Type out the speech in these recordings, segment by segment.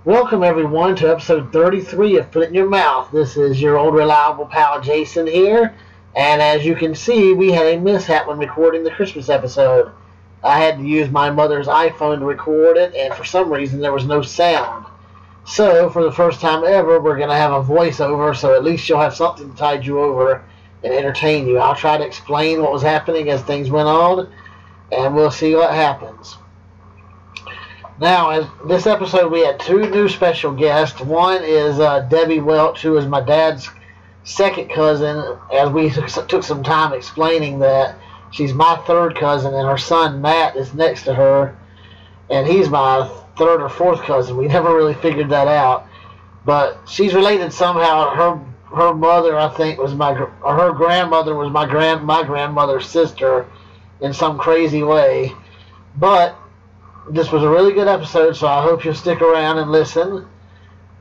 Welcome everyone to episode 33 of Put It in Your Mouth. This is your old reliable pal Jason here, and as you can see, we had a mishap when recording the Christmas episode. I had to use my mother's iPhone to record it, and for some reason there was no sound. So, for the first time ever, we're going to have a voiceover, so at least you'll have something to tide you over and entertain you. I'll try to explain what was happening as things went on, and we'll see what happens. Now, in this episode, we had two new special guests. One is Debbie Welch, who is my dad's second cousin, as we took some time explaining that she's my third cousin, and her son, Matt, is next to her, and he's my third or fourth cousin. We never really figured that out, but she's related somehow. Her mother, I think, was her grandmother was my grandmother's sister in some crazy way, but this was a really good episode, so I hope you'll stick around and listen.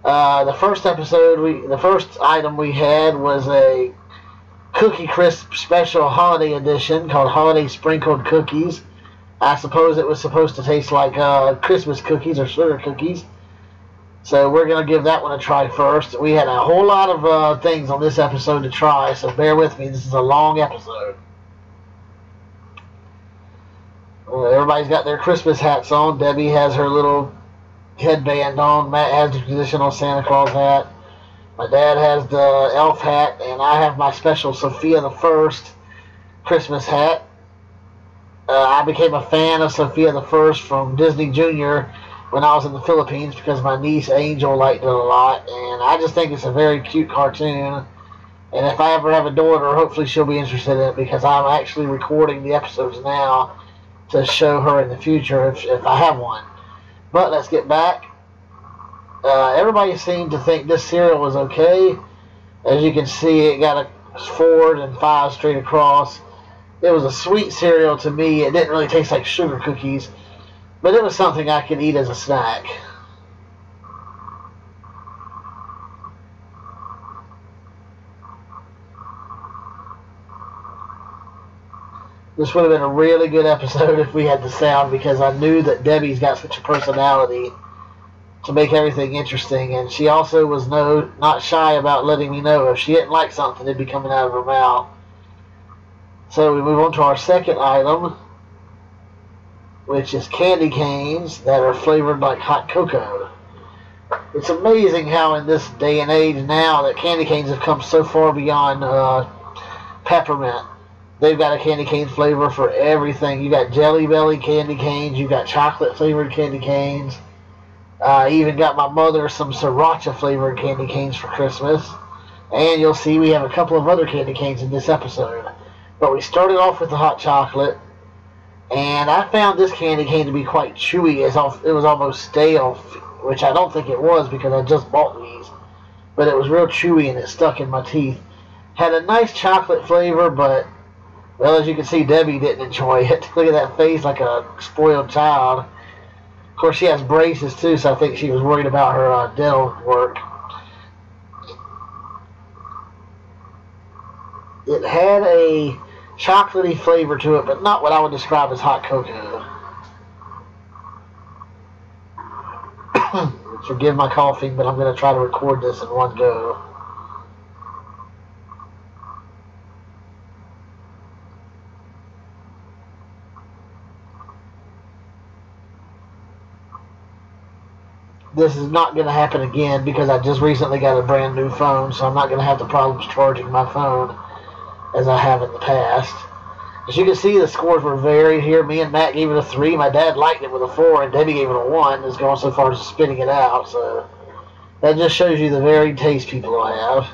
The first item we had was a Cookie Crisp special holiday edition called Holiday Sprinkled Cookies. I suppose it was supposed to taste like Christmas cookies or sugar cookies. So we're going to give that one a try first. We had a whole lot of things on this episode to try, so bear with me. This is a long episode. Everybody's got their Christmas hats on. Debbie has her little headband on. Matt has the traditional Santa Claus hat. My dad has the elf hat, and I have my special Sophia the First Christmas hat. I became a fan of Sophia the First from Disney Junior when I was in the Philippines because my niece Angel liked it a lot, and I just think it's a very cute cartoon. And if I ever have a daughter, hopefully she'll be interested in it because I'm actually recording the episodes now to show her in the future if I have one. But let's get back. Everybody seemed to think this cereal was okay. As you can see, it got a 4 and 5 straight across. It was a sweet cereal to me. It didn't really taste like sugar cookies, but it was something I could eat as a snack. This would have been a really good episode if we had the sound, because I knew that Debbie's got such a personality to make everything interesting, and she also was not shy about letting me know if she didn't like something, it'd be coming out of her mouth. So we move on to our second item, which is candy canes that are flavored like hot cocoa. It's amazing how in this day and age now that candy canes have come so far beyond peppermint. They've got a candy cane flavor for everything. You got Jelly Belly candy canes. You got chocolate flavored candy canes. I even got my mother some sriracha flavored candy canes for Christmas. And you'll see we have a couple of other candy canes in this episode. But we started off with the hot chocolate. And I found this candy cane to be quite chewy. It was almost stale, which I don't think it was because I just bought these. But it was real chewy and it stuck in my teeth. Had a nice chocolate flavor, but well, as you can see, Debbie didn't enjoy it. Look at that face like a spoiled child. Of course, she has braces too, so I think she was worried about her dental work. It had a chocolatey flavor to it, but not what I would describe as hot cocoa. Forgive my coughing, but I'm going to try to record this in one go. This is not going to happen again because I just recently got a brand new phone, so I'm not going to have the problems charging my phone as I have in the past. As you can see, the scores were varied here. Me and Matt gave it a 3. My dad liked it with a 4, and Debbie gave it a 1. Is going so far as spitting it out. So that just shows you the varied taste people have.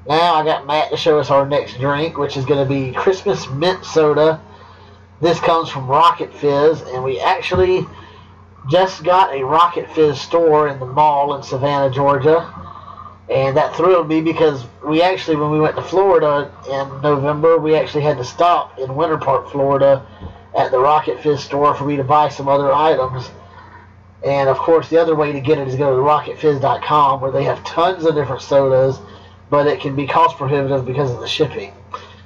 Now I got Matt to show us our next drink, which is going to be Christmas Mint Soda. This comes from Rocket Fizz, and we actually just got a Rocket Fizz store in the mall in Savannah, Georgia. And that thrilled me because we actually, when we went to Florida in November, we actually had to stop in Winter Park, Florida at the Rocket Fizz store for me to buy some other items. And of course, the other way to get it is go to rocketfizz.com, where they have tons of different sodas, but it can be cost prohibitive because of the shipping.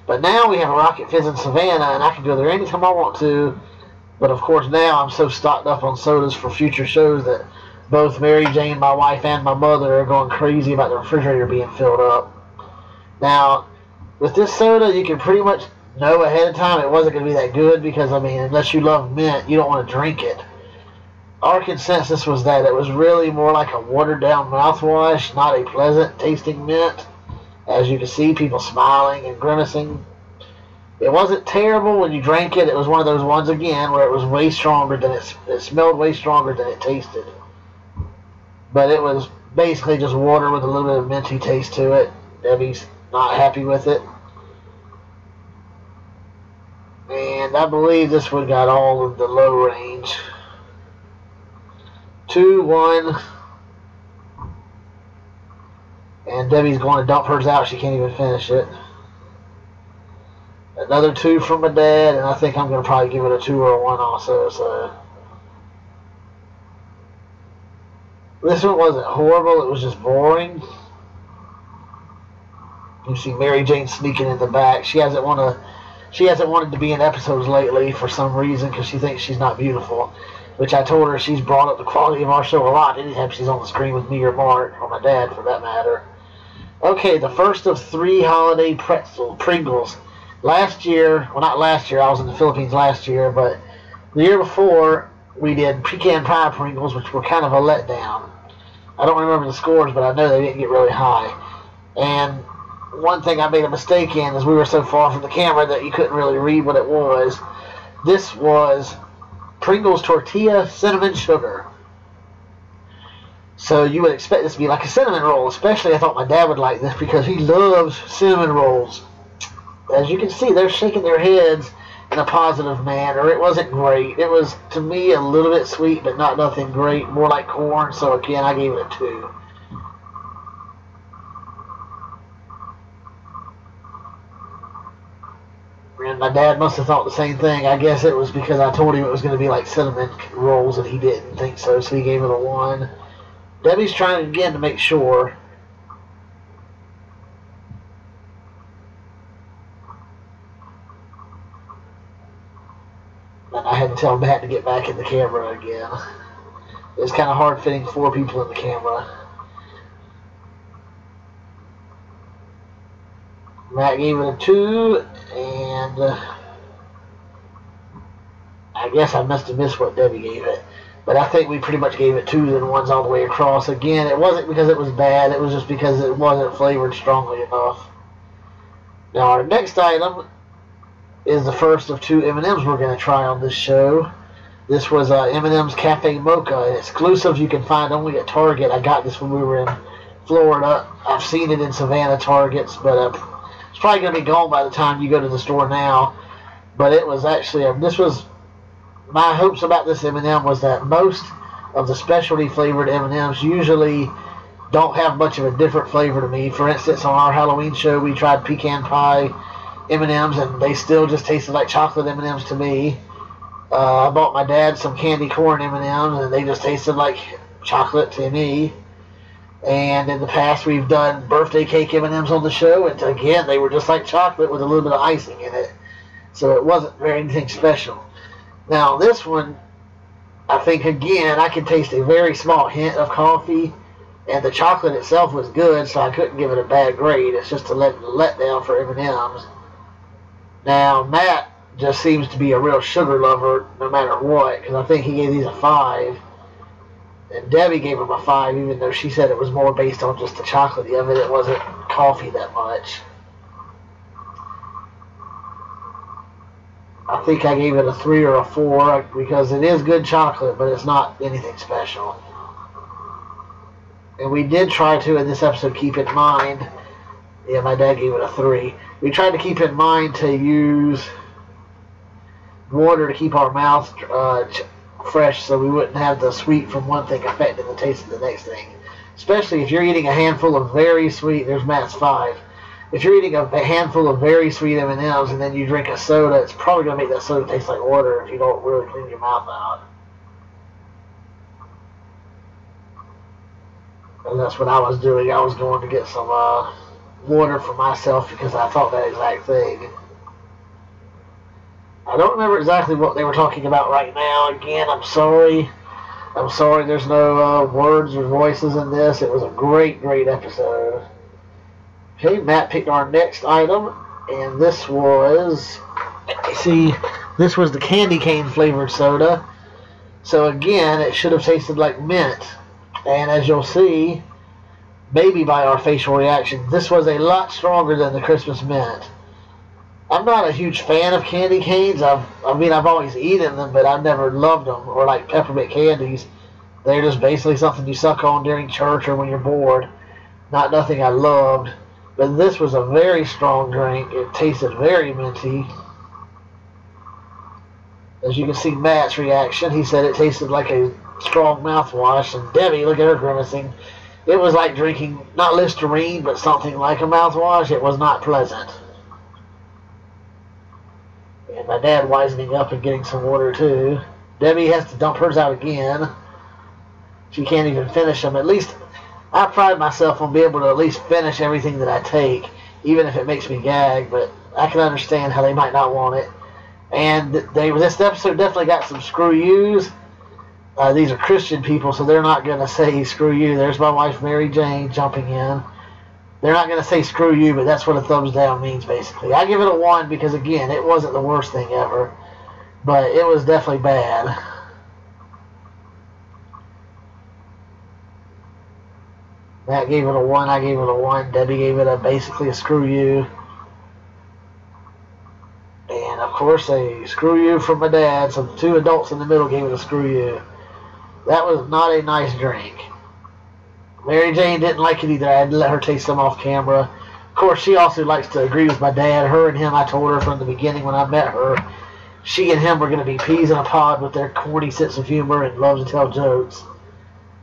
But now we have a Rocket Fizz in Savannah, and I can go there anytime I want to But of course now I'm so stocked up on sodas for future shows that both Mary Jane, my wife, and my mother are going crazy about the refrigerator being filled up. Now, with this soda, you can pretty much know ahead of time it wasn't going to be that good because, I mean, unless you love mint, you don't want to drink it. Our consensus was that it was really more like a watered-down mouthwash, not a pleasant tasting mint. As you can see, people smiling and grimacing. It wasn't terrible when you drank it. It was one of those ones, again, where it was way stronger than it smelled way stronger than it tasted. But it was basically just water with a little bit of minty taste to it. Debbie's not happy with it. And I believe this one got all of the low range. 2, 1. And Debbie's going to dump hers out. She can't even finish it. Another 2 from my dad, and I think I'm going to probably give it a 2 or a 1 also. So this one wasn't horrible. It was just boring. You see Mary Jane sneaking in the back. She hasn't wanted to be in episodes lately for some reason because she thinks she's not beautiful. Which I told her she's brought up the quality of our show a lot anytime she's on the screen with me or Mark, or my dad for that matter. Okay, the first of 3 holiday Pringles. Last year, well not last year, I was in the Philippines last year, but the year before we did pecan pie Pringles, which were kind of a letdown. I don't remember the scores, but I know they didn't get really high. And one thing I made a mistake in is we were so far from the camera that you couldn't really read what it was. This was Pringles tortilla cinnamon sugar. So you would expect this to be like a cinnamon roll, especially I thought my dad would like this because he loves cinnamon rolls. As you can see, they're shaking their heads in a positive manner. It wasn't great. It was, to me, a little bit sweet, but not nothing great. More like corn, so again, I gave it a 2. And my dad must have thought the same thing. I guess it was because I told him it was going to be like cinnamon rolls, and he didn't think so, so he gave it a 1. Debbie's trying again to make sure. And I had to tell Matt to get back in the camera again. It was kind of hard fitting 4 people in the camera. Matt gave it a 2, and I guess I must have missed what Debbie gave it. But I think we pretty much gave it 2s and 1s all the way across. Again, it wasn't because it was bad. It was just because it wasn't flavored strongly enough. Now, our next item is the first of 2 M&Ms we're going to try on this show. This was M&M's Cafe Mocha, an exclusive you can find only at Target. I got this when we were in Florida. I've seen it in Savannah Targets, but it's probably going to be gone by the time you go to the store now. But it was actually, my hopes about this M&M was that most of the specialty flavored M&Ms usually don't have much of a different flavor to me. For instance, on our Halloween show, we tried pecan pie M&Ms, and they still just tasted like chocolate M&Ms to me. I bought my dad some candy corn M&Ms, and they just tasted like chocolate to me. And in the past, we've done birthday cake M&Ms on the show, and again, they were just like chocolate with a little bit of icing in it. So it wasn't very anything special. Now, this one, I think, again, I can taste a very small hint of coffee, and the chocolate itself was good, so I couldn't give it a bad grade. It's just a letdown for M&Ms. Now, Matt just seems to be a real sugar lover no matter what, because I think he gave these a 5. And Debbie gave him a 5, even though she said it was more based on just the chocolatey of it. It wasn't coffee that much. I think I gave it a 3 or a 4 because it is good chocolate, but it's not anything special. And we did try to, in this episode, keep in mind, yeah, my dad gave it a 3. We tried to keep in mind to use water to keep our mouth fresh so we wouldn't have the sweet from one thing affecting the taste of the next thing. Especially if you're eating a handful of very sweet, there's Matt's 5. If you're eating a handful of very sweet M&Ms and then you drink a soda, it's probably going to make that soda taste like water if you don't really clean your mouth out. And that's what I was doing. I was going to get some water for myself because I thought that exact thing. I don't remember exactly what they were talking about right now. Again, I'm sorry. I'm sorry there's no words or voices in this. It was a great, great episode. Okay, Matt picked our next item, and this was, see, this was the candy cane flavored soda. So again, it should have tasted like mint. And as you'll see, maybe by our facial reaction, this was a lot stronger than the Christmas mint. I'm not a huge fan of candy canes. I've always eaten them, but I've never loved them. Or like peppermint candies. They're just basically something you suck on during church or when you're bored. Not nothing I loved. But this was a very strong drink. It tasted very minty. As you can see Matt's reaction, he said it tasted like a strong mouthwash. And Debbie, look at her grimacing. It was like drinking, not Listerine, but something like a mouthwash. It was not pleasant. And my dad wisening up and getting some water too. Debbie has to dump hers out again. She can't even finish them. At least I pride myself on being able to at least finish everything that I take, even if it makes me gag, but I can understand how they might not want it. And this episode definitely got some screw yous. These are Christian people, so they're not going to say screw you. There's my wife Mary Jane jumping in. They're not going to say screw you, but that's what a thumbs down means, basically. I give it a 1 because, again, it wasn't the worst thing ever. But it was definitely bad. Matt gave it a 1. I gave it a 1. Debbie gave it basically a screw you. And, of course, a screw you from my dad. So the two adults in the middle gave it a screw you. That was not a nice drink. Mary Jane didn't like it either. I had to let her taste some off camera. Of course, she also likes to agree with my dad. Her and him, I told her from the beginning when I met her, she and him were going to be peas in a pod with their corny sense of humor and love to tell jokes.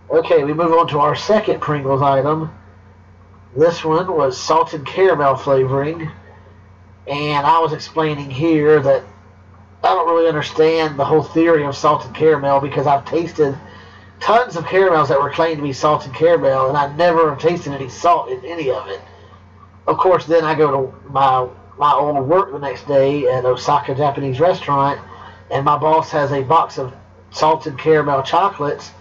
Okay, we move on to our second Pringles item. This one was salted caramel flavoring. And I was explaining here that I don't really understand the whole theory of salted caramel because I've tasted tons of caramels that were claimed to be salted caramel, and I never have tasted any salt in any of it. Of course, then I go to my old work the next day at Osaka Japanese restaurant, and my boss has a box of salted caramel chocolates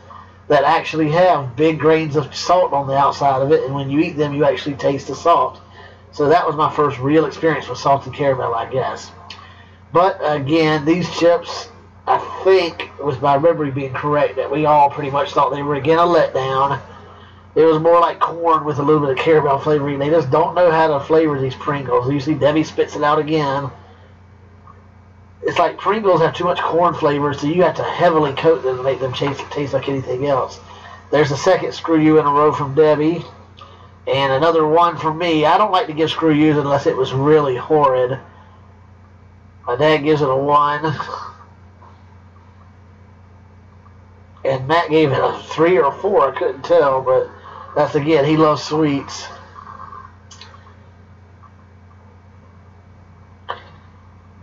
that actually have big grains of salt on the outside of it, and when you eat them, you actually taste the salt. So that was my first real experience with salted caramel, I guess. But again, these chips, I think, with my memory being correct, that we all pretty much thought they were again a letdown. It was more like corn with a little bit of caramel flavoring. They just don't know how to flavor these Pringles. You see Debbie spits it out again. It's like Pringles have too much corn flavor, so you have to heavily coat them to make them taste like anything else. There's a second screw you in a row from Debbie. And another 1 from me. I don't like to give screw yous unless it was really horrid. My dad gives it a 1. And Matt gave it a 3 or 4, I couldn't tell, but that's, again, he loves sweets.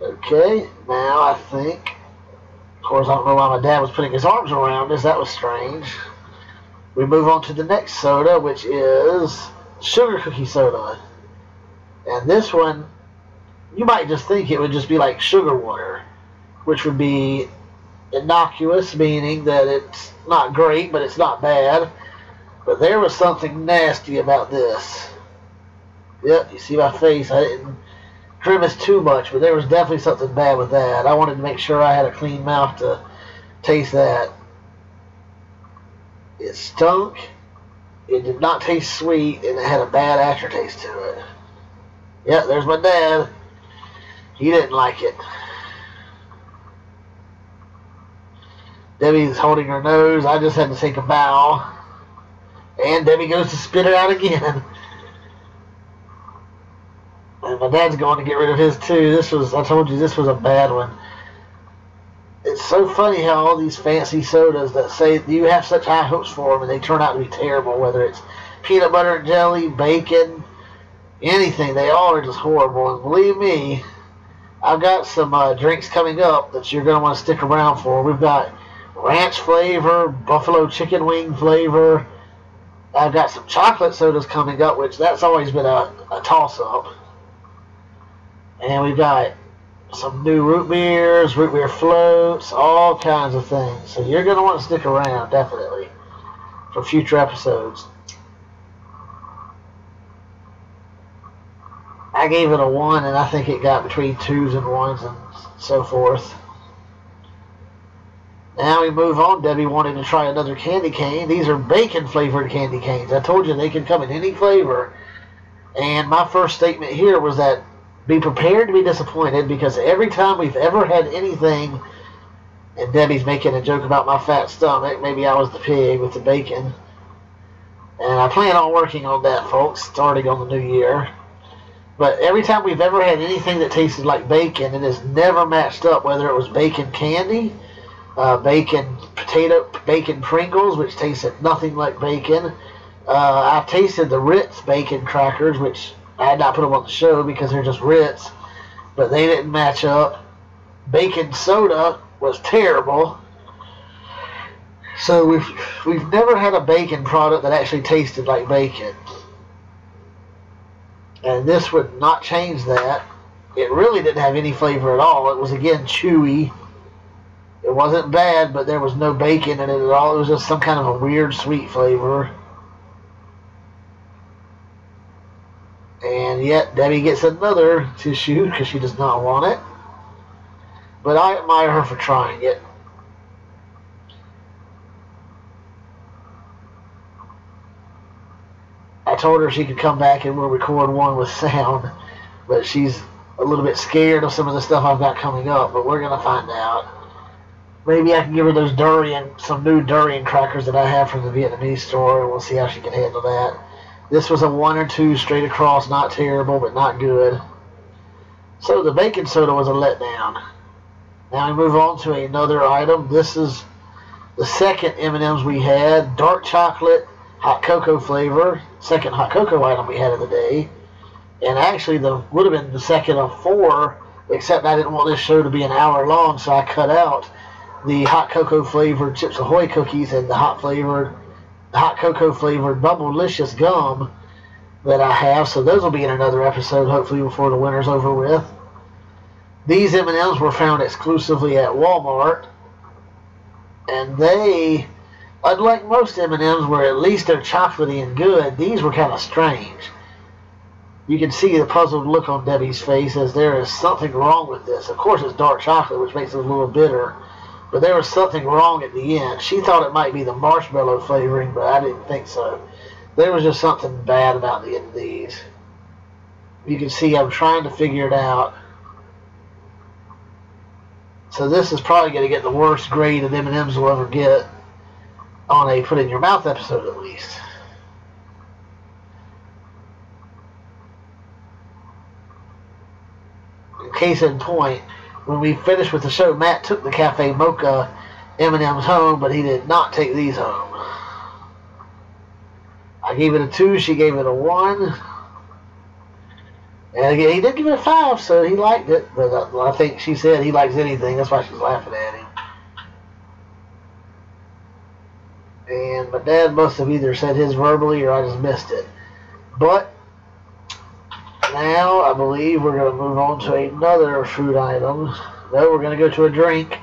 Okay, now I think, of course, I don't know why my dad was putting his arms around us. That was strange. We move on to the next soda, which is sugar cookie soda. And this one, you might just think it would just be like sugar water, which would be innocuous, meaning that it's not great, but it's not bad. But there was something nasty about this. Yep, you see my face. I didn't grimace too much, but there was definitely something bad with that. I wanted to make sure I had a clean mouth to taste that. It stunk, it did not taste sweet, and it had a bad aftertaste to it. Yep, there's my dad. He didn't like it. Debbie's holding her nose. I just had to take a bow. And Debbie goes to spit it out again. And my dad's going to get rid of his too. I told you this was a bad one. It's so funny how all these fancy sodas that say you have such high hopes for them and they turn out to be terrible, whether it's peanut butter and jelly, bacon, anything. They all are just horrible. And believe me, I've got some drinks coming up that you're going to want to stick around for. We've got ranch flavor, buffalo chicken wing flavor. I've got some chocolate sodas coming up, which that's always been a toss-up. And we've got some new root beer floats, all kinds of things. So you're going to want to stick around, definitely, for future episodes. I gave it a 1, and I think it got between 2s and 1s and so forth. Now we move on. Debbie wanted to try another candy cane. These are bacon-flavored candy canes. I told you they can come in any flavor. And my first statement here was that be prepared to be disappointed, because every time we've ever had anything, and Debbie's making a joke about my fat stomach, maybe I was the pig with the bacon. And I plan on working on that, folks, starting on the new year. But every time we've ever had anything that tasted like bacon, it has never matched up, whether it was bacon candy, bacon Pringles, which tasted nothing like bacon. I've tasted the Ritz bacon crackers, which I had not put them on the show because they're just Ritz, but they didn't match up. Bacon soda was terrible. So we've never had a bacon product that actually tasted like bacon. And this would not change that. It really didn't have any flavor at all. It was, again, chewy. It wasn't bad, but there was no bacon in it at all. It was just some kind of a weird sweet flavor. And yet Debbie gets another tissue because she does not want it. But I admire her for trying it. I told her she could come back and we'll record one with sound, but she's a little bit scared of some of the stuff I've got coming up, but we're going to find out. Maybe I can give her those some new durian crackers that I have from the Vietnamese store, and we'll see how she can handle that. This was a 1 or 2 straight across, not terrible, but not good. So the baking soda was a letdown. Now we move on to another item. This is the second M&Ms we had, dark chocolate, hot cocoa flavor, second hot cocoa item we had of the day. And actually, would have been the second of 4, except I didn't want this show to be an hour long, so I cut out the hot cocoa flavored Chips Ahoy cookies and the hot cocoa flavored Bubblicious gum that I have. So those will be in another episode, hopefully before the winter's over with. These M&Ms were found exclusively at Walmart, and they, unlike most M&Ms where at least they're chocolatey and good, these were kind of strange. You can see the puzzled look on Debbie's face as there is something wrong with this. Of course, it's dark chocolate, which makes it a little bitter, but there was something wrong at the end. She thought it might be the marshmallow flavoring, but I didn't think so. There was just something bad about the end of these. You can see I'm trying to figure it out. So this is probably going to get the worst grade of M&Ms we'll ever get on a Put in Your Mouth episode, at least. Case in point, when we finished with the show, Matt took the Cafe Mocha M&Ms home, but he did not take these home. I gave it a 2, she gave it a 1. And again, he did give it a 5, so he liked it, but I think she said he likes anything, that's why she's laughing at him. And my dad must have either said his verbally or I just missed it. But now I believe we're going to move on to another food item. No, we're going to go to a drink.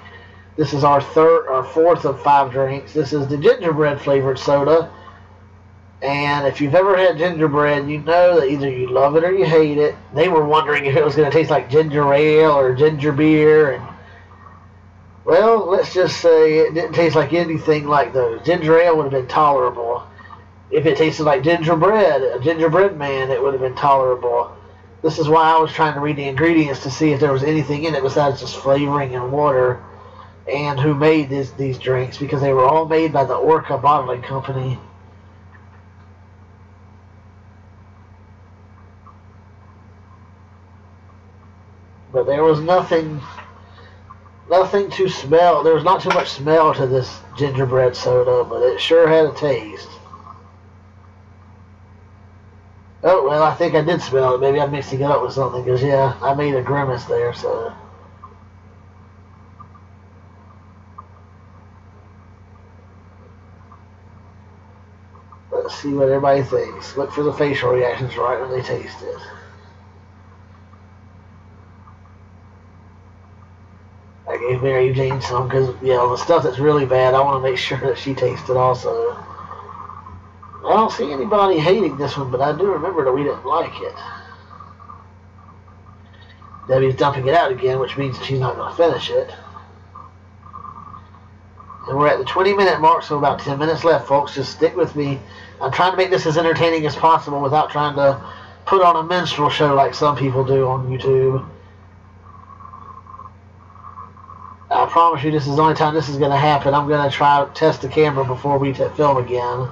This is our 4th of 5 drinks. This is the gingerbread flavored soda. And if you've ever had gingerbread, you know that either you love it or you hate it. They were wondering if it was going to taste like ginger ale or ginger beer. And well, let's just say it didn't taste like anything like those. Ginger ale would have been tolerable. If it tasted like gingerbread, a gingerbread man, it would have been tolerable. This is why I was trying to read the ingredients to see if there was anything in it besides just flavoring and water, and who made these drinks, because they were all made by the Orca Bottling Company. But there was nothing to smell. There was not too much smell to this gingerbread soda, but it sure had a taste. Oh, well, I think I did smell it. Maybe I'm mixing it up with something, because, yeah, I made a grimace there, so. Let's see what everybody thinks. Look for the facial reactions right when they taste it. I gave Mary Jane some because, you know, the stuff that's really bad, I want to make sure that she tastes it also. I don't see anybody hating this one, but I do remember that we didn't like it. Debbie's dumping it out again, which means that she's not going to finish it. And we're at the 20-minute mark, so about 10 minutes left, folks. Just stick with me. I'm trying to make this as entertaining as possible without trying to put on a minstrel show like some people do on YouTube. I promise you this is the only time this is going to happen. I'm going to try to test the camera before we film again.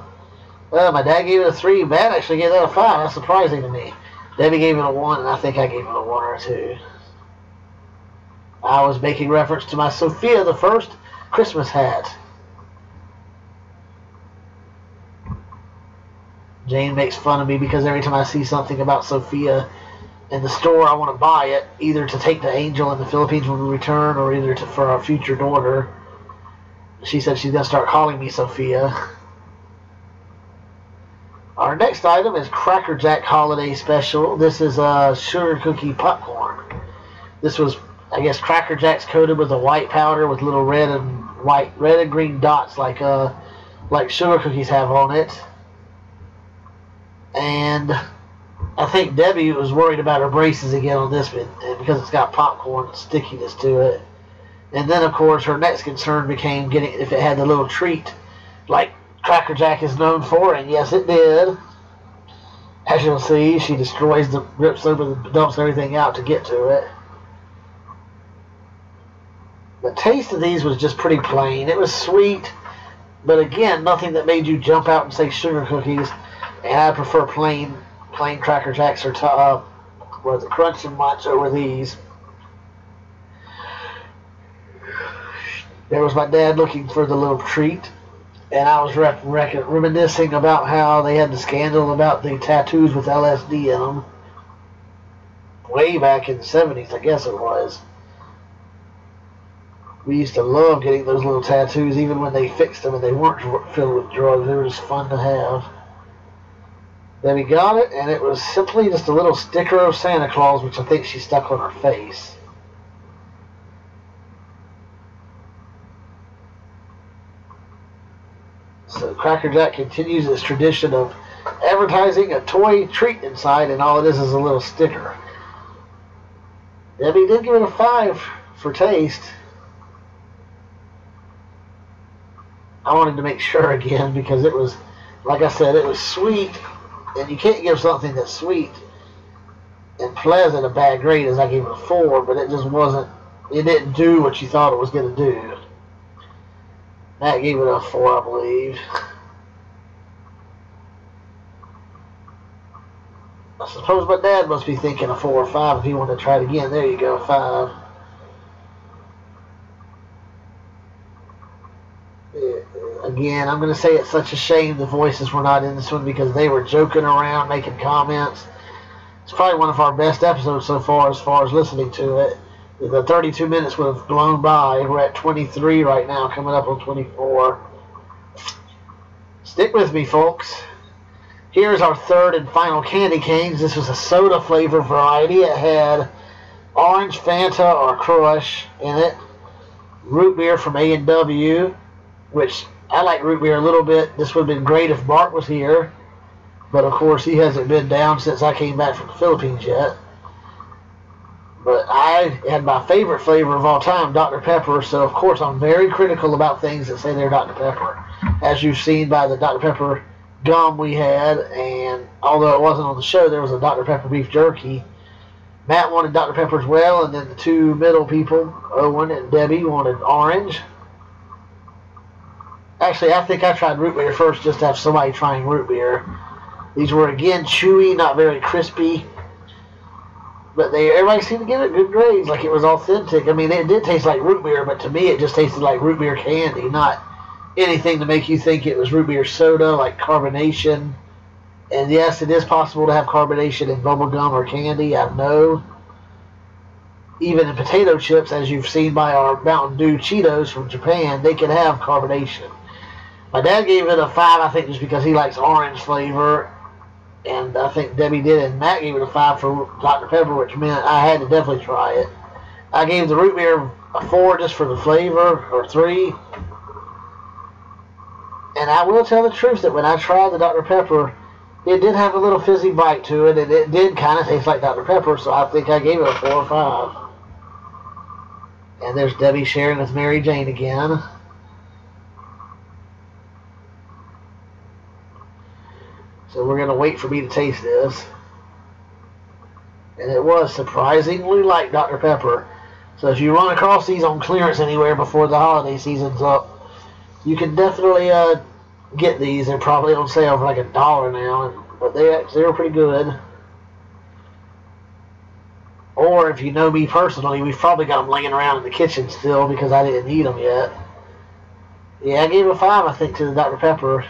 Well, my dad gave it a 3. Matt actually gave that a 5. That's surprising to me. Debbie gave it a 1, and I think I gave it a 1 or 2. I was making reference to my Sophia the First Christmas hat. Jane makes fun of me because every time I see something about Sophia in the store, I want to buy it, either to take to Angel in the Philippines when we return, or either for our future daughter. She said she's going to start calling me Sophia. Our next item is Cracker Jack Holiday Special. This is a sugar cookie popcorn. This was, I guess, Cracker Jacks coated with a white powder with little red and green dots like sugar cookies have on it. And I think Debbie was worried about her braces again on this one, and because it's got popcorn stickiness to it. And then, of course, her next concern became getting if it had the little treat like Cracker Jack is known for, and yes, it did. As you'll see, she destroys rips open, dumps everything out to get to it. The taste of these was just pretty plain. It was sweet, but again, nothing that made you jump out and say sugar cookies. And I prefer plain Cracker Jacks or the Crunch and Munch over these. There was my dad looking for the little treat. And I was reminiscing about how they had the scandal about the tattoos with LSD in them. Way back in the 70s, I guess it was. We used to love getting those little tattoos, even when they fixed them and they weren't filled with drugs. They were just fun to have. Then we got it, and it was simply just a little sticker of Santa Claus, which I think she stuck on her face. So Cracker Jack continues its tradition of advertising a toy treat inside, and all it is a little sticker. Debbie did give it a 5 for taste. I wanted to make sure again because it was, like I said, it was sweet, and you can't give something that's sweet and pleasant a bad grade, as I gave it a 4, but it just wasn't, it didn't do what you thought it was going to do. Matt gave it a 4, I believe. I suppose my dad must be thinking a 4 or 5 if he wanted to try it again. There you go, 5. Again, I'm going to say it's such a shame the voices were not in this one because they were joking around, making comments. It's probably one of our best episodes so far as listening to it. The 32 minutes would have blown by. We're at 23 right now, coming up on 24. Stick with me, folks. Here's our third and final candy canes. This was a soda flavor variety. It had orange, Fanta, or Crush in it. Root beer from A&W, which I like root beer a little bit. This would have been great if Mark was here. But, of course, he hasn't been down since I came back from the Philippines yet. But I had my favorite flavor of all time, Dr. Pepper, so of course I'm very critical about things that say they're Dr. Pepper. As you've seen by the Dr. Pepper gum we had, and although it wasn't on the show, there was a Dr. Pepper beef jerky. Matt wanted Dr. Pepper as well, and then the two middle people, Owen and Debbie, wanted orange. Actually, I think I tried root beer first just to have somebody trying root beer. These were, again, chewy, not very crispy. But everybody seemed to give it good grades, like it was authentic. I mean, it did taste like root beer, but to me it just tasted like root beer candy, not anything to make you think it was root beer soda, like carbonation. And yes, it is possible to have carbonation in bubble gum or candy, I know. Even in potato chips, as you've seen by our Mountain Dew Cheetos from Japan, they can have carbonation. My dad gave it a 5, I think, just because he likes orange flavor. And I think Debbie did, and Matt gave it a 5 for Dr. Pepper, which meant I had to definitely try it. I gave the root beer a 4 just for the flavor, or 3. And I will tell the truth that when I tried the Dr. Pepper, it did have a little fizzy bite to it, and it did kind of taste like Dr. Pepper, so I think I gave it a 4 or 5. And there's Debbie sharing with Mary Jane again. So we're going to wait for me to taste this. And it was surprisingly like Dr. Pepper. So if you run across these on clearance anywhere before the holiday season's up, you can definitely get these. They're probably on sale for like $1 now, but they were pretty good. Or if you know me personally, we've probably got them laying around in the kitchen still because I didn't eat them yet. Yeah, I gave a 5, I think, to the Dr. Pepper.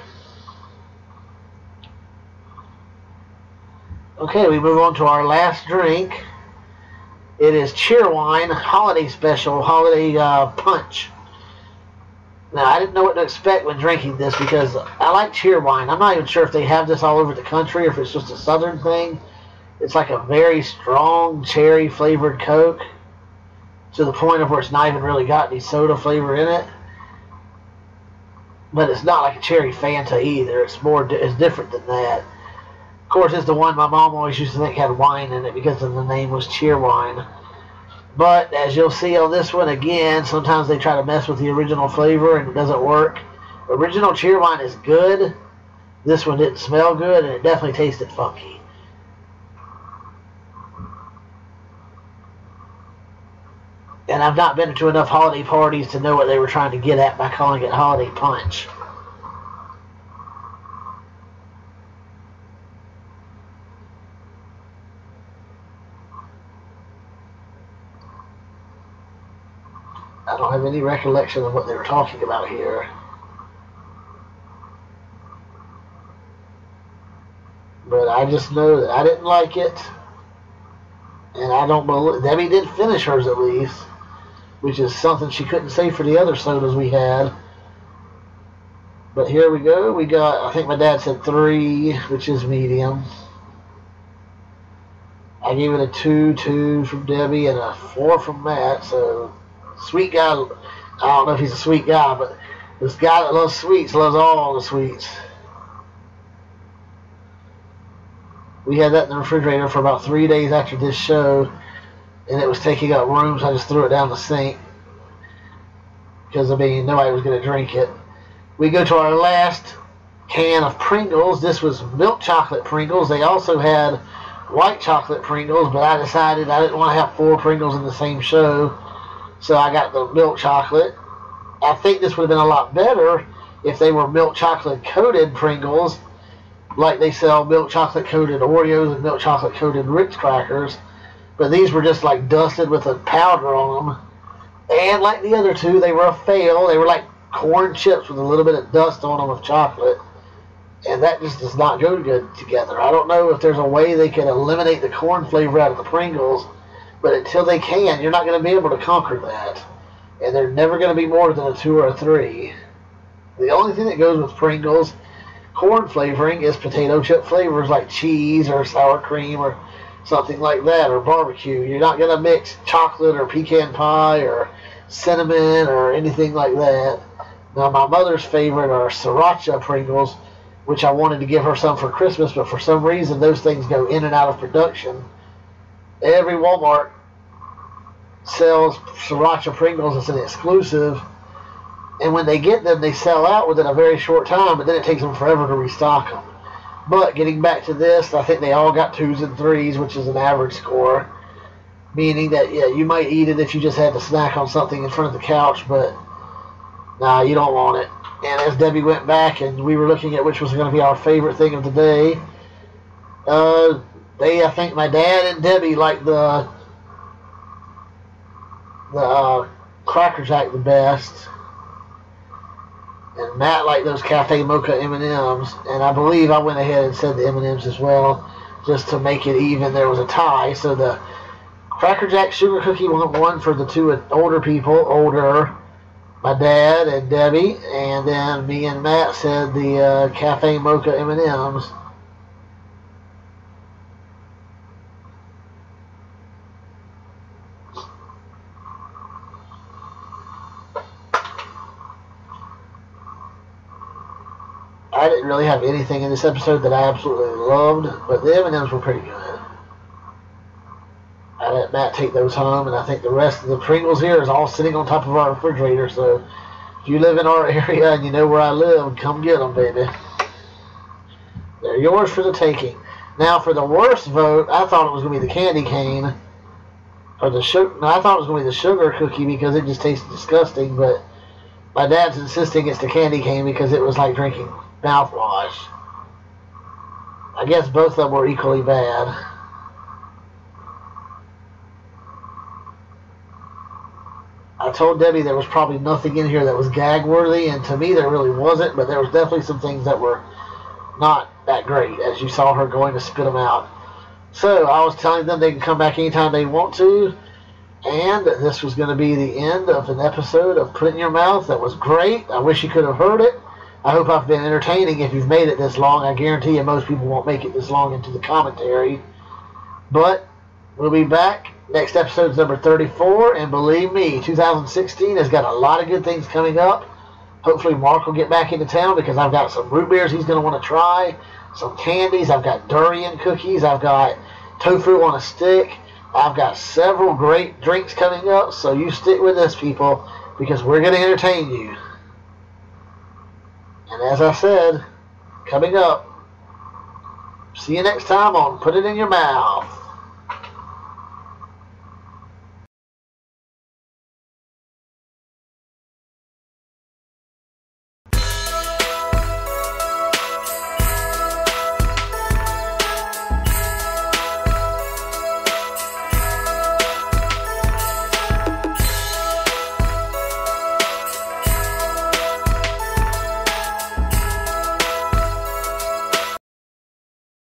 Okay, we move on to our last drink. It is Cheerwine Holiday Special Holiday Punch. Now, I didn't know what to expect when drinking this because I like Cheerwine. I'm not even sure if they have this all over the country or if it's just a southern thing. It's like a very strong cherry flavored Coke to the point of where it's not even really got any soda flavor in it. But it's not like a cherry Fanta either. It's different than that. Of course, it's the one my mom always used to think had wine in it because of the name was Cheerwine. But as you'll see on this one, again, sometimes they try to mess with the original flavor and it doesn't work. Original Cheerwine is good. This one didn't smell good and it definitely tasted funky. And I've not been to enough holiday parties to know what they were trying to get at by calling it Holiday Punch. I don't have any recollection of what they were talking about here. But I just know that I didn't like it. And I don't believe... Debbie did finish hers at least. Which is something she couldn't say for the other sodas we had. But here we go. We got... I think my dad said 3, which is medium. I gave it a 2 from Debbie, and a 4 from Matt, so... Sweet guy, I don't know if he's a sweet guy, but this guy that loves sweets loves all the sweets. We had that in the refrigerator for about 3 days after this show, and it was taking up room, so I just threw it down the sink. Because, I mean, nobody was going to drink it. We go to our last can of Pringles. This was milk chocolate Pringles. They also had white chocolate Pringles, but I decided I didn't want to have 4 Pringles in the same show. So I got the milk chocolate. I think this would have been a lot better if they were milk chocolate coated Pringles, like they sell milk chocolate coated Oreos and milk chocolate coated Ritz crackers. But these were just like dusted with a powder on them. And like the other two, they were a fail. They were like corn chips with a little bit of dust on them of chocolate. And that just does not go good together. I don't know if there's a way they can eliminate the corn flavor out of the Pringles. But until they can, you're not going to be able to conquer that. And they're never going to be more than a 2 or a 3. The only thing that goes with Pringles corn flavoring is potato chip flavors like cheese or sour cream or something like that, or barbecue. You're not going to mix chocolate or pecan pie or cinnamon or anything like that. Now, my mother's favorite are sriracha Pringles, which I wanted to give her some for Christmas, but for some reason those things go in and out of production. Every Walmart sells sriracha Pringles as an exclusive, and when they get them, they sell out within a very short time, but then it takes them forever to restock them. But getting back to this, I think they all got 2s and 3s, which is an average score, meaning that, yeah, you might eat it if you just had to snack on something in front of the couch, but nah, you don't want it. And as Debbie went back and we were looking at which was going to be our favorite thing of the day, I think my dad and Debbie liked the Cracker Jack the best, and Matt liked those Cafe Mocha M&Ms, and I believe I went ahead and said the M&Ms as well, just to make it even. There was a tie, so the Cracker Jack Sugar Cookie won for the 2 older, my dad and Debbie, and then me and Matt said the Cafe Mocha M&Ms. I didn't really have anything in this episode that I absolutely loved, but the M&Ms were pretty good. I let Matt take those home, and I think the rest of the Pringles here is all sitting on top of our refrigerator, so if you live in our area and you know where I live, come get them, baby. They're yours for the taking. Now, for the worst vote, I thought it was going to be the candy cane. Or the sugar. No, I thought it was going to be the sugar cookie because it just tasted disgusting, but my dad's insisting it's the candy cane because it was like drinking mouthwash. I guess both of them were equally bad. I told Debbie there was probably nothing in here that was gag-worthy, and to me there really wasn't, but there was definitely some things that were not that great, as you saw her going to spit them out. So I was telling them they can come back anytime they want to, and this was going to be the end of an episode of Put It in Your Mouth. That was great. I wish you could have heard it. I hope I've been entertaining if you've made it this long. I guarantee you most people won't make it this long into the commentary. But we'll be back. Next episode is number 34, and believe me, 2016 has got a lot of good things coming up. Hopefully Mark will get back into town because I've got some root beers he's going to want to try, some candies, I've got durian cookies, I've got tofu on a stick, I've got several great drinks coming up, so you stick with us, people, because we're going to entertain you. And as I said, coming up, see you next time on Put It in Your Mouth.